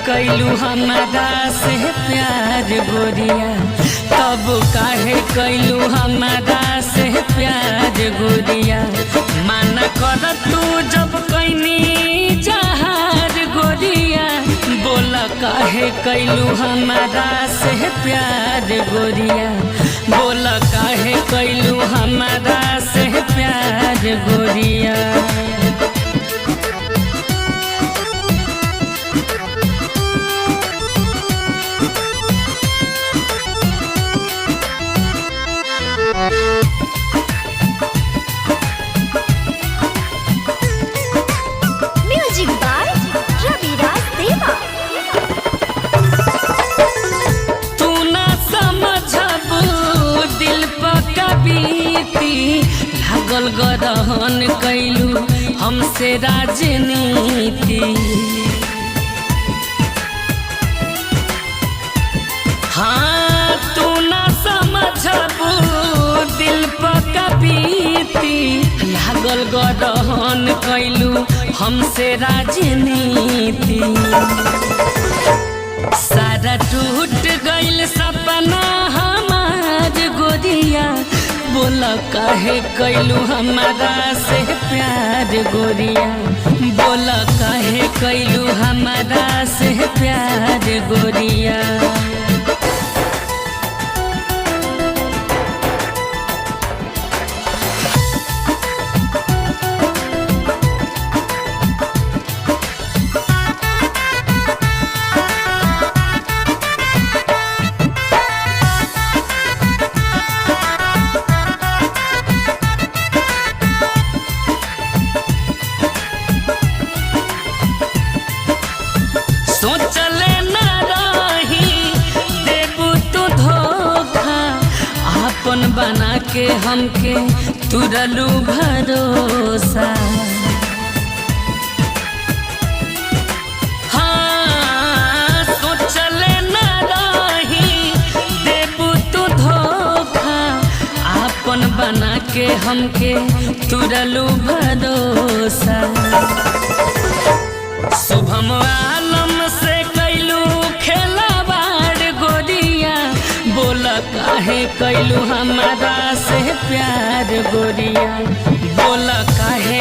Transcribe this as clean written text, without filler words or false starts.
कैलू हमारा से प्यार गोरिया, तब काहे कैलू हमारा से प्यार गोरिया। माना कर तू जब कैनी जहार गोरिया, बोला काहे कैलू हमारा से प्यार गोरिया, बोला काहे कैलू हमारा से प्यार गोरिया। म्यूजिक बाय रविराज देवा। तू ना समझबू दिल पका बीती, लागल गरहन कैलू हमसे राजनीति। हाँ तू ना समझबू दिल पका बीती, लागल गरहन कैलू हमसे राजनीति। सारा टूट गइल सपना हमार गोरिया, बोला काहे कैलू हमारा से प्यार गोरिया, बोला काहे कैलू हमारा से प्यार गोरिया। सोचले न रही देबू तू धोखा, आपन बना के हमके तुरलू भरोसा। हाँ सोचले न रही देबू तू धोखा, आपन बना के हमके तुरलू भरोसा। शुभम आलम से कैलू खेलवाड़ गोरिया, बोला काहे कैलू हमारा से प्यार गोरिया, बोला काहे